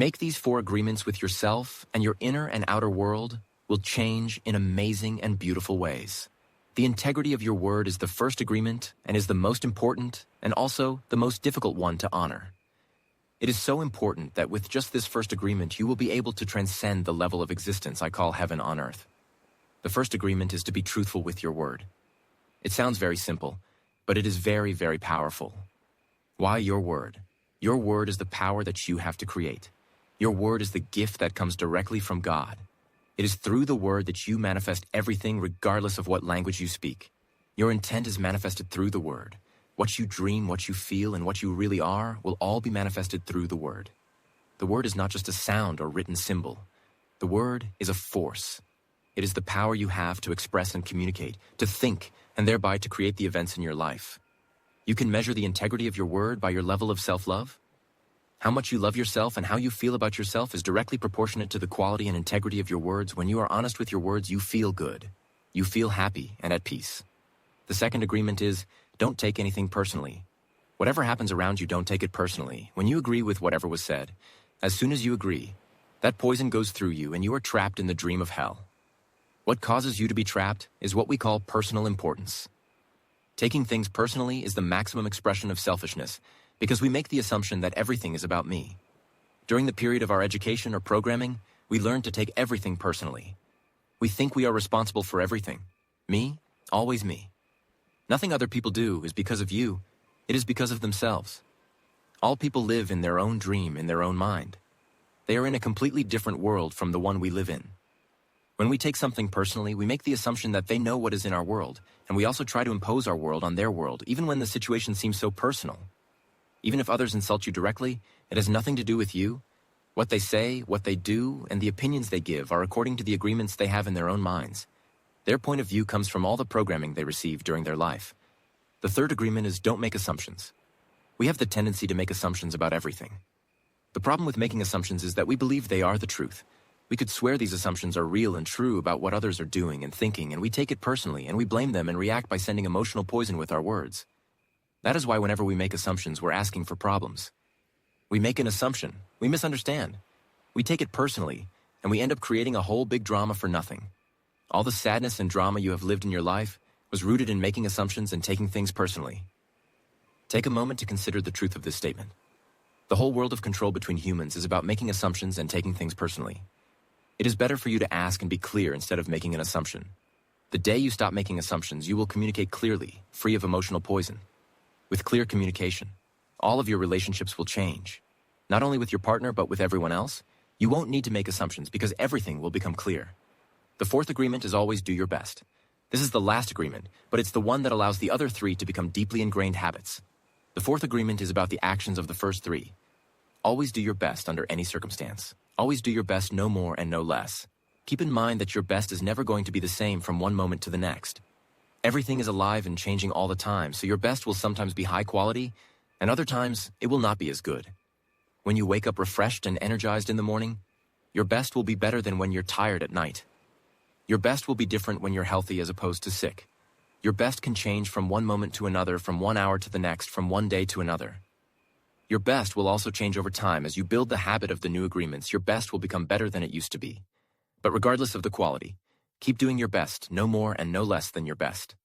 Make these 4 agreements with yourself, and your inner and outer world will change in amazing and beautiful ways. The integrity of your word is the first agreement and is the most important and also the most difficult one to honor. It is so important that with just this first agreement, you will be able to transcend the level of existence I call heaven on earth. The first agreement is to be truthful with your word. It sounds very simple, but it is very, very powerful. Why your word? Your word is the power that you have to create. Your word is the gift that comes directly from God. It is through the word that you manifest everything regardless of what language you speak. Your intent is manifested through the word. What you dream, what you feel, and what you really are will all be manifested through the word. The word is not just a sound or written symbol. The word is a force. It is the power you have to express and communicate, to think, and thereby to create the events in your life. You can measure the integrity of your word by your level of self-love. How much you love yourself and how you feel about yourself is directly proportionate to the quality and integrity of your words. When you are honest with your words, you feel good. You feel happy and at peace. The second agreement is, don't take anything personally. Whatever happens around you, don't take it personally. When you agree with whatever was said, as soon as you agree, that poison goes through you and you are trapped in the dream of hell. What causes you to be trapped is what we call personal importance. Taking things personally is the maximum expression of selfishness, because we make the assumption that everything is about me. During the period of our education or programming, we learn to take everything personally. We think we are responsible for everything. Me, always me. Nothing other people do is because of you, it is because of themselves. All people live in their own dream, in their own mind. They are in a completely different world from the one we live in. When we take something personally, we make the assumption that they know what is in our world, and we also try to impose our world on their world, even when the situation seems so personal. Even if others insult you directly, it has nothing to do with you. What they say, what they do, and the opinions they give are according to the agreements they have in their own minds. Their point of view comes from all the programming they received during their life. The third agreement is don't make assumptions. We have the tendency to make assumptions about everything. The problem with making assumptions is that we believe they are the truth. We could swear these assumptions are real and true about what others are doing and thinking, and we take it personally, and we blame them and react by sending emotional poison with our words. That is why whenever we make assumptions, we're asking for problems. We make an assumption, we misunderstand. We take it personally, and we end up creating a whole big drama for nothing. All the sadness and drama you have lived in your life was rooted in making assumptions and taking things personally. Take a moment to consider the truth of this statement. The whole world of control between humans is about making assumptions and taking things personally. It is better for you to ask and be clear instead of making an assumption. The day you stop making assumptions, you will communicate clearly, free of emotional poison. With clear communication, all of your relationships will change. Not only with your partner, but with everyone else. You won't need to make assumptions because everything will become clear. The fourth agreement is always do your best. This is the last agreement, but it's the one that allows the other 3 to become deeply ingrained habits. The fourth agreement is about the actions of the first 3. Always do your best under any circumstance. Always do your best, no more and no less. Keep in mind that your best is never going to be the same from one moment to the next. Everything is alive and changing all the time, so your best will sometimes be high quality, and other times it will not be as good. When you wake up refreshed and energized in the morning, your best will be better than when you're tired at night. Your best will be different when you're healthy as opposed to sick. Your best can change from one moment to another, from 1 hour to the next, from one day to another. Your best will also change over time. As you build the habit of the new agreements, your best will become better than it used to be. But regardless of the quality, keep doing your best, no more and no less than your best.